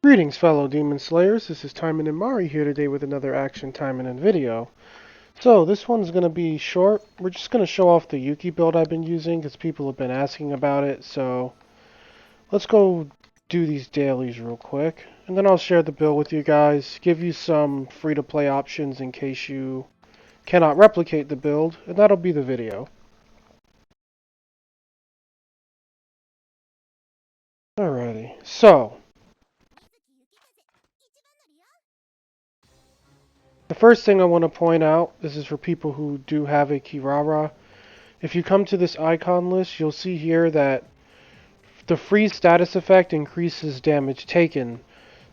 Greetings, fellow Demon Slayers. This is Taimanin Mari here today with another Action Taimanin video. So, this one's going to be short. We're just going to show off the Yuki build I've been using because people have been asking about it. So, let's go do these dailies real quick. And then I'll share the build with you guys, give you some free-to-play options in case you cannot replicate the build, and that'll be the video. Alrighty, so the first thing I want to point out, this is for people who do have a Kirara. If you come to this icon list, you'll see here that the freeze status effect increases damage taken.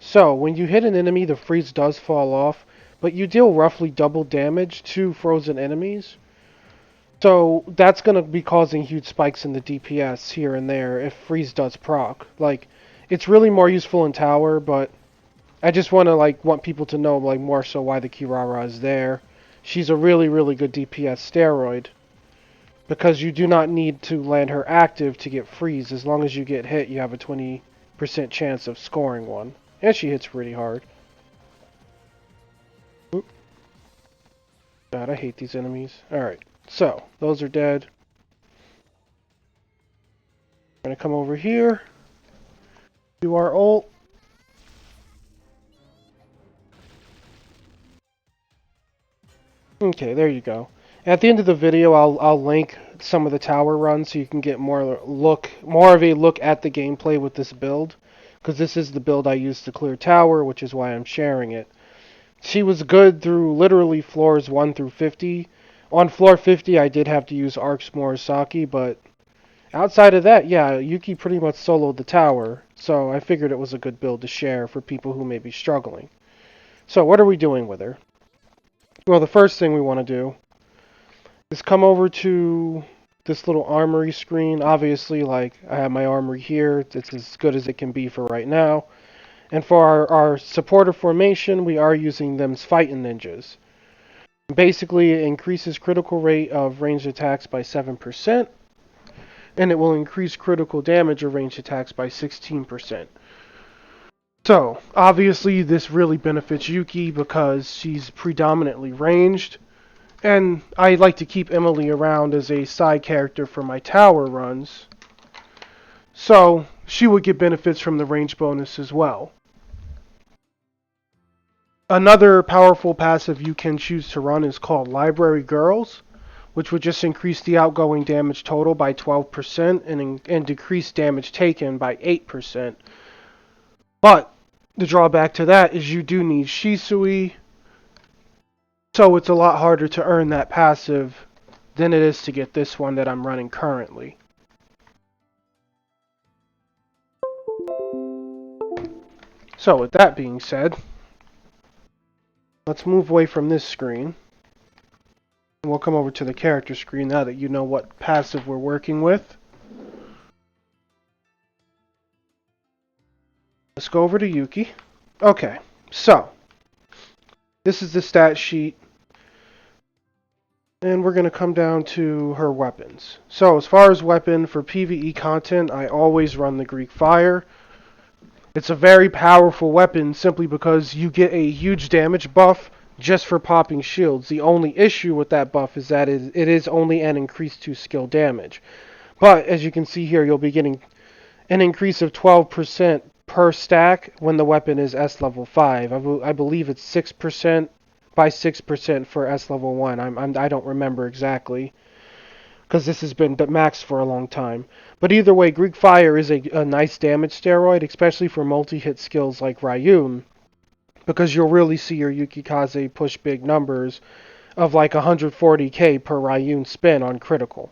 So, when you hit an enemy, the freeze does fall off, but you deal roughly double damage to frozen enemies. So, that's going to be causing huge spikes in the DPS here and there if freeze does proc. Like, it's really more useful in tower, but I just want people to know more so why the Kirara is there. She's a really, really good DPS steroid. Because you do not need to land her active to get freeze. As long as you get hit, you have a 20% chance of scoring one. And she hits pretty hard. Oop. God, I hate these enemies. Alright, so, those are dead. I'm gonna come over here. Do our ult. Okay, there you go. At the end of the video, I'll link some of the tower runs so you can get more of a look at the gameplay with this build, because this is the build I used to clear tower, which is why I'm sharing it. She was good through literally floors 1 through 50. On floor 50, I did have to use Arcs Morisaki, but outside of that, yeah, Yuki pretty much soloed the tower, so I figured it was a good build to share for people who may be struggling. So, what are we doing with her? Well, the first thing we want to do is come over to this little armory screen. Obviously, I have my armory here. It's as good as it can be for right now. And for our supporter formation, we are using them's fighting ninjas. Basically, it increases critical rate of ranged attacks by 7%, and it will increase critical damage of ranged attacks by 16%. So, obviously, this really benefits Yuki because she's predominantly ranged. And I like to keep Emily around as a side character for my tower runs. So, she would get benefits from the range bonus as well. Another powerful passive you can choose to run is called Library Girls, which would just increase the outgoing damage total by 12% and decrease damage taken by 8%. But the drawback to that is you do need Shisui, so it's a lot harder to earn that passive than it is to get this one that I'm running currently. So with that being said, let's move away from this screen. And we'll come over to the character screen now that you know what passive we're working with. Let's go over to Yuki. Okay, so this is the stat sheet. And we're going to come down to her weapons. So as far as weapon for PvE content, I always run the Greek Fire. It's a very powerful weapon simply because you get a huge damage buff just for popping shields. The only issue with that buff is that it is only an increase to skill damage. But as you can see here, you'll be getting an increase of 12% per stack when the weapon is S level 5. I believe it's 6% by 6% for S level 1. I don't remember exactly, because this has been maxed for a long time. But either way, Greek Fire is a nice damage steroid, especially for multi-hit skills like Ryun, because you'll really see your Yukikaze push big numbers of like 140k per Ryun spin on critical.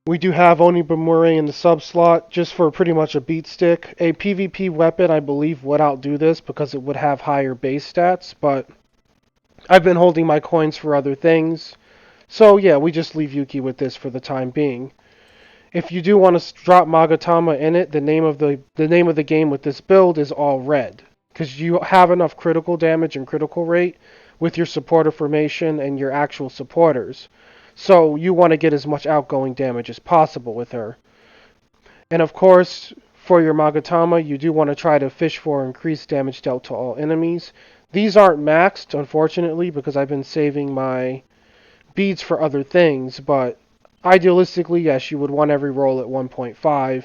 We do have Onibamure in the sub-slot, just for pretty much a beat stick. A PvP weapon, I believe, would outdo this because it would have higher base stats, but I've been holding my coins for other things. So yeah, we just leave Yuki with this for the time being. If you do want to drop Magatama in it, the name of the game with this build is all red, because you have enough critical damage and critical rate with your supporter formation and your actual supporters. So you want to get as much outgoing damage as possible with her. And of course, for your Magatama, you do want to try to fish for increased damage dealt to all enemies. These aren't maxed, unfortunately, because I've been saving my beads for other things, but idealistically, yes, you would want every roll at 1.5.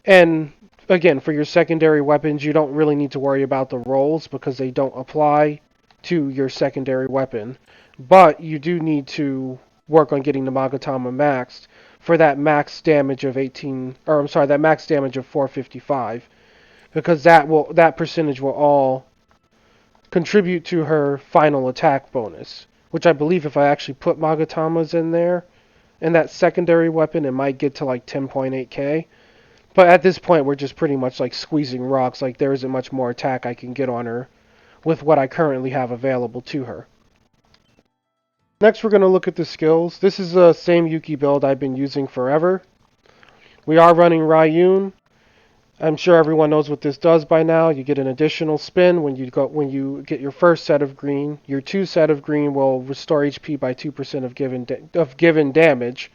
And again, for your secondary weapons, you don't really need to worry about the rolls because they don't apply to your secondary weapon. But you do need to work on getting the Magatama maxed for that max damage of 18, or I'm sorry, that max damage of 455, because that percentage will all contribute to her final attack bonus, which I believe if I actually put Magatamas in there and that secondary weapon, it might get to like 10.8k. But at this point, we're just pretty much like squeezing rocks. Like there isn't much more attack I can get on her with what I currently have available to her. Next, we're going to look at the skills. This is the same Yuki build I've been using forever. We are running Ryun. I'm sure everyone knows what this does by now. You get an additional spin when you get your first set of green. Your 2 set of green will restore HP by 2% of given damage,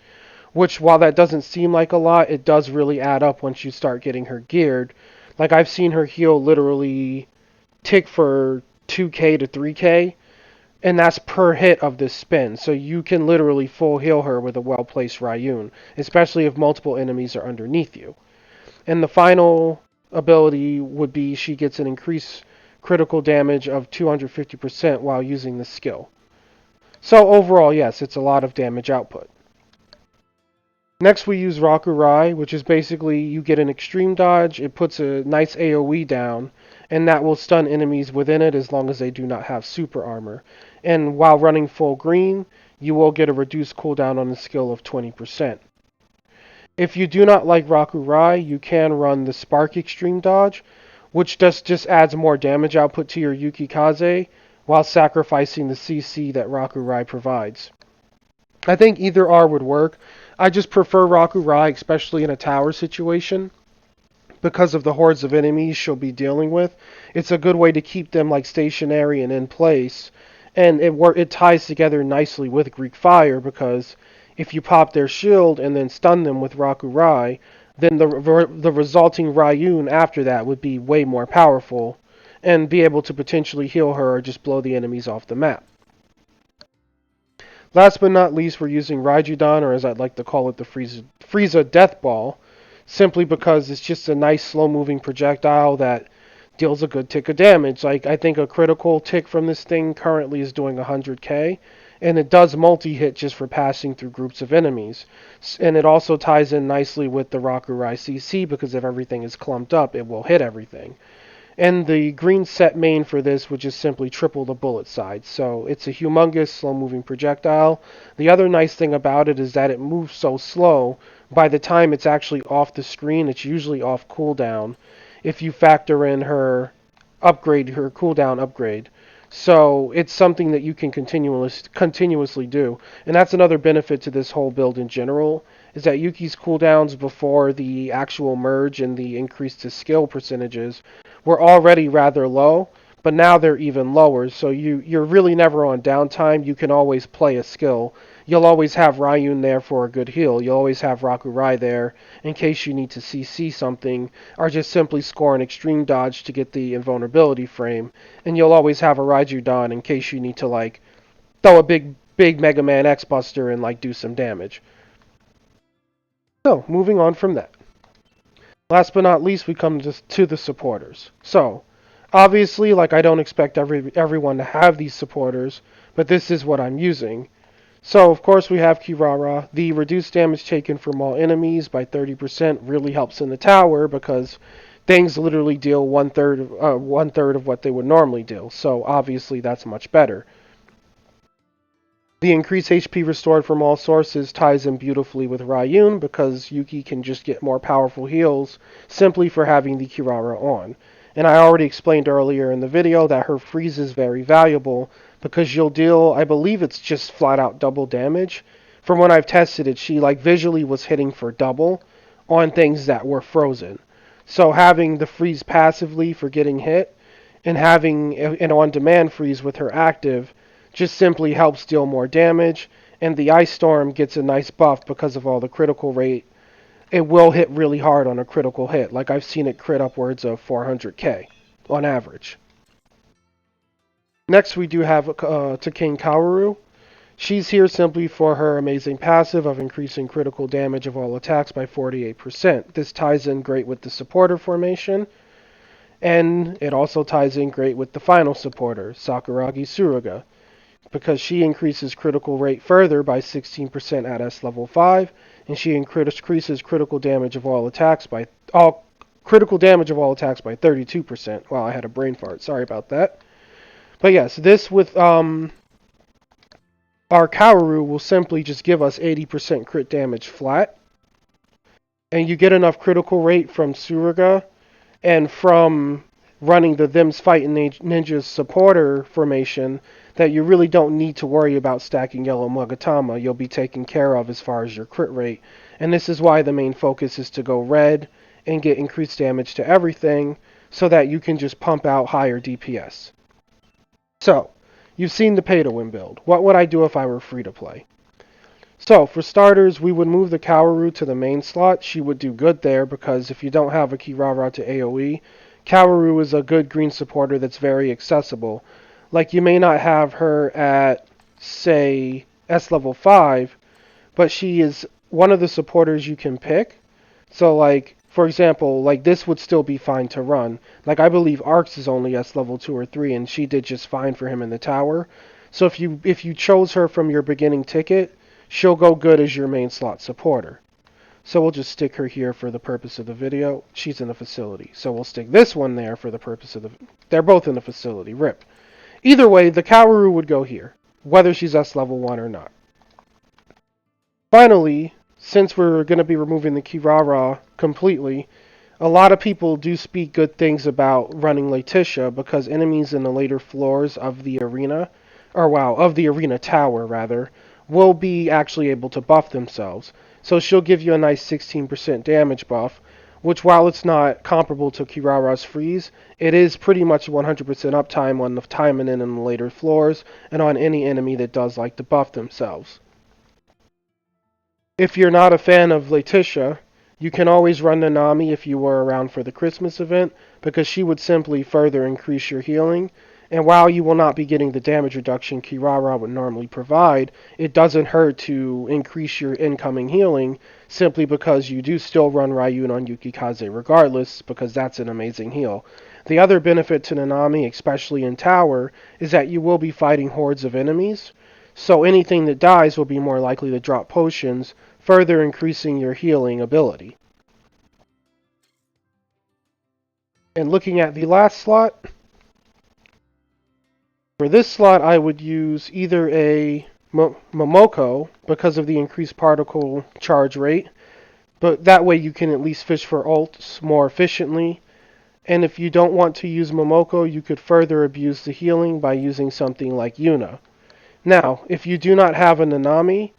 which while that doesn't seem like a lot, it does really add up once you start getting her geared. Like I've seen her heal literally tick for 2k to 3k, and that's per hit of this spin. So you can literally full heal her with a well-placed Ryun, especially if multiple enemies are underneath you. And the final ability would be she gets an increased critical damage of 250% while using the skill. So overall, yes, it's a lot of damage output. Next we use Rakurai, which is basically you get an extreme dodge, it puts a nice AoE down, and that will stun enemies within it as long as they do not have super armor. And while running full green, you will get a reduced cooldown on the skill of 20%. If you do not like Rakurai, you can run the Spark Extreme Dodge, which just adds more damage output to your Yukikaze while sacrificing the CC that Rakurai provides. I think either R would work. I just prefer Rakurai, especially in a tower situation, because of the hordes of enemies she'll be dealing with. It's a good way to keep them like stationary and in place, and it ties together nicely with Greek Fire because if you pop their shield and then stun them with Rakurai, then the resulting Ryun after that would be way more powerful and be able to potentially heal her or just blow the enemies off the map. Last but not least, we're using Raijudan, or as I'd like to call it, the Frieza Death Ball, simply because it's just a nice slow-moving projectile that deals a good tick of damage. Like, I think a critical tick from this thing currently is doing 100k, and it does multi-hit just for passing through groups of enemies. And it also ties in nicely with the Rakurai CC, because if everything is clumped up, it will hit everything. And the green set main for this would just simply triple the bullet size. So it's a humongous slow-moving projectile. The other nice thing about it is that it moves so slow, by the time it's actually off the screen, it's usually off cooldown if you factor in her cooldown upgrade. So it's something that you can continuously do. And that's another benefit to this whole build in general, is that Yuki's cooldowns before the actual merge and the increase to skill percentages were already rather low, but now they're even lower, so you're really never on downtime. You can always play a skill. You'll always have Ryun there for a good heal. You'll always have Rakurai there in case you need to CC something, or just simply score an extreme dodge to get the invulnerability frame. And you'll always have a Raijudan in case you need to like throw a big Mega Man X Buster and like do some damage. So, moving on from that. Last but not least, we come to the supporters. So, obviously, like I don't expect everyone to have these supporters, but this is what I'm using. So, of course, we have Kirara. The reduced damage taken from all enemies by 30% really helps in the tower because things literally deal one third of what they would normally deal. So, obviously, that's much better. The increased HP restored from all sources ties in beautifully with Ryun because Yuki can just get more powerful heals simply for having the Kirara on. And I already explained earlier in the video that her freeze is very valuable because you'll deal, I believe it's just flat out double damage. From when I've tested it, she like visually was hitting for double on things that were frozen. So having the freeze passively for getting hit and having an on-demand freeze with her active just simply helps deal more damage, and the Ice Storm gets a nice buff because of all the critical rate it will hit really hard on a critical hit. Like I've seen it crit upwards of 400k on average. Next, we do have King Kaworu. She's here simply for her amazing passive of increasing critical damage of all attacks by 48%. This ties in great with the supporter formation, and it also ties in great with the final supporter, Sakuragi Tsuruga, because she increases critical rate further by 16% at S level 5, and she increases critical damage of all attacks by 32%. Wow, I had a brain fart. Sorry about that. But yes, this with our Kaworu will simply just give us 80% crit damage flat, and you get enough critical rate from Tsuruga and from running the Them's Fightin' Ninjas supporter formation that you really don't need to worry about stacking Yellow Mugatama. You'll be taken care of as far as your crit rate. And this is why the main focus is to go red and get increased damage to everything so that you can just pump out higher DPS. So, you've seen the pay to win build. What would I do if I were free to play? So, for starters, we would move the Kaworu to the main slot. She would do good there because if you don't have a Kirara to AoE, Kaworu is a good green supporter that's very accessible. Like, you may not have her at, say, S level 5, but she is one of the supporters you can pick. So, like, for example, like this would still be fine to run. Like, I believe Arx is only S level 2 or 3, and she did just fine for him in the tower. So if you chose her from your beginning ticket, she'll go good as your main slot supporter. So we'll just stick her here for the purpose of the video. She's in the facility. So we'll stick this one there for the purpose of the... They're both in the facility. RIP. Either way, the Kaworu would go here, whether she's S level 1 or not. Finally, since we're going to be removing the Kirara completely, a lot of people do speak good things about running Letitia because enemies in the later floors of the arena, of the arena tower rather, will be actually able to buff themselves. So she'll give you a nice 16% damage buff, which while it's not comparable to Kirara's freeze, it is pretty much 100% uptime on the Taimanin in the later floors and on any enemy that does like to buff themselves. If you're not a fan of Letitia, you can always run Nanami if you were around for the Christmas event, because she would simply further increase your healing. And while you will not be getting the damage reduction Kirara would normally provide, it doesn't hurt to increase your incoming healing simply because you do still run Ryun on Yukikaze regardless, because that's an amazing heal. The other benefit to Nanami, especially in tower, is that you will be fighting hordes of enemies, so anything that dies will be more likely to drop potions, further increasing your healing ability. And looking at the last slot, for this slot I would use either a Momoko because of the increased particle charge rate, but that way you can at least fish for ults more efficiently. And if you don't want to use Momoko, you could further abuse the healing by using something like Yuna. Now, if you do not have a Nanami,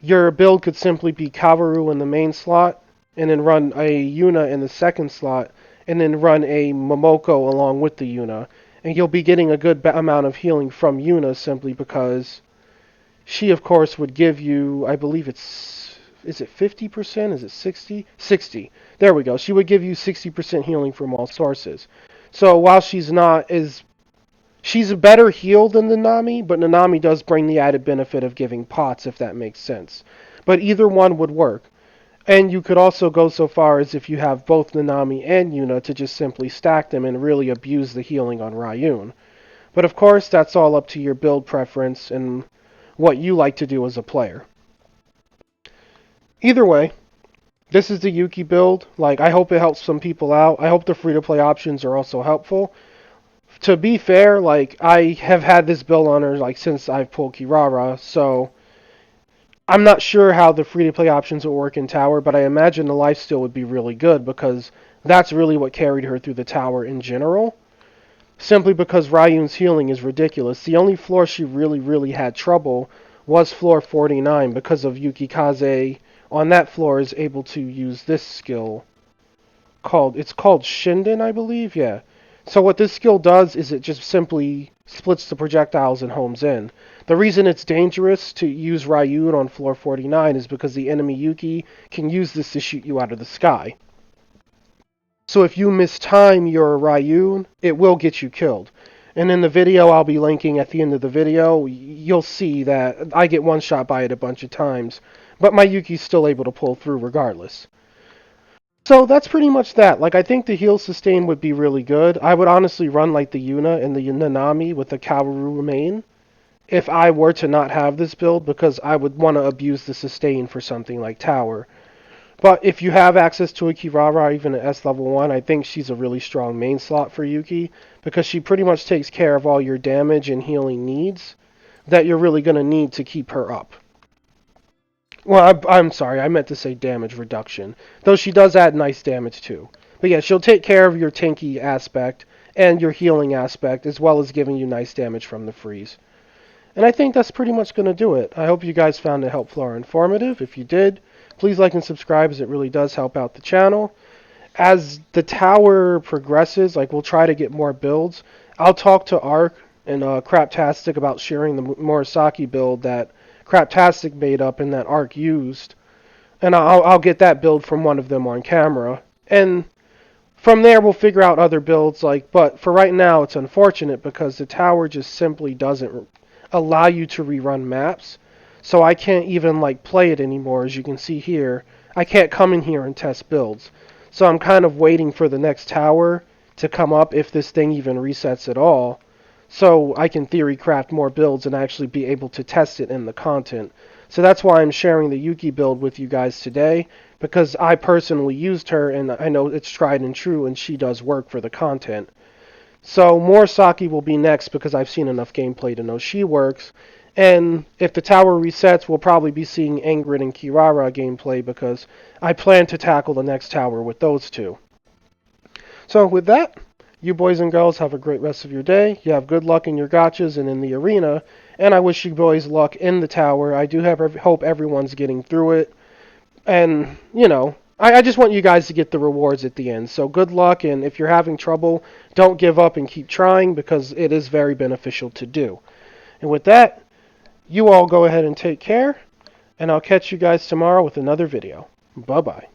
your build could simply be Kaworu in the main slot, and then run a Yuna in the second slot, and then run a Momoko along with the Yuna. And you'll be getting a good amount of healing from Yuna simply because she, of course, would give you, I believe is it 50%? Is it 60? 60. There we go. She would give you 60% healing from all sources. So while she's a better heal than Nanami, but Nanami does bring the added benefit of giving pots, if that makes sense. But either one would work. And you could also go so far as if you have both Nanami and Yuna to just simply stack them and really abuse the healing on Ryun. But of course, that's all up to your build preference and what you like to do as a player. Either way, this is the Yuki build. Like, I hope it helps some people out. I hope the free-to-play options are also helpful. To be fair, like, I have had this build on her, like, since I've pulled Kirara, so I'm not sure how the free-to-play options will work in Tower, but I imagine the lifesteal would be really good, because that's really what carried her through the Tower in general. Simply because Ryun's healing is ridiculous. The only floor she really had trouble was floor 49, because of Yukikaze on that floor is able to use this skill. It's called Shinden, I believe, yeah. So what this skill does is it just simply splits the projectiles and homes in. The reason it's dangerous to use Ryujin on floor 49 is because the enemy Yuki can use this to shoot you out of the sky. So if you mistime your Ryujin, it will get you killed. And in the video I'll be linking at the end of the video, you'll see that I get one shot by it a bunch of times, but my Yuki's still able to pull through regardless. So that's pretty much that. Like, I think the heal sustain would be really good. I would honestly run like the Yuna and the Nanami with the Kaworu main if I were to not have this build, because I would want to abuse the sustain for something like Tower. But if you have access to a Kirara, even at S level 1, I think she's a really strong main slot for Yuki, because she pretty much takes care of all your damage and healing needs that you're really going to need to keep her up. Well, I'm sorry, I meant to say damage reduction, though she does add nice damage too. But yeah, she'll take care of your tanky aspect and your healing aspect, as well as giving you nice damage from the freeze. And I think that's pretty much going to do it. I hope you guys found it helpful or informative. If you did, please like and subscribe, as it really does help out the channel. As the tower progresses, like, we'll try to get more builds. I'll talk to Ark and Craptastic about sharing the Murasaki build that Craptastic made up and that Ark used. And I'll get that build from one of them on camera. And from there, we'll figure out other builds. But for right now, it's unfortunate because the tower just simply doesn't allow you to rerun maps. So I can't even play it anymore. As you can see here, I can't come in here and test builds. So I'm kind of waiting for the next tower to come up, if this thing even resets at all, so I can theory craft more builds and actually be able to test it in the content. So that's why I'm sharing the Yuki build with you guys today, because I personally used her and I know it's tried and true and she does work for the content. So Murasaki will be next because I've seen enough gameplay to know she works. And if the tower resets, we'll probably be seeing Ingrid and Kirara gameplay, because I plan to tackle the next tower with those two. So with that, you boys and girls have a great rest of your day. You have good luck in your gotchas and in the arena. And I wish you boys luck in the tower. I do hope everyone's getting through it. And, I just want you guys to get the rewards at the end. So good luck, and if you're having trouble, don't give up and keep trying, because it is very beneficial to do. And with that, you all go ahead and take care, and I'll catch you guys tomorrow with another video. Bye-bye.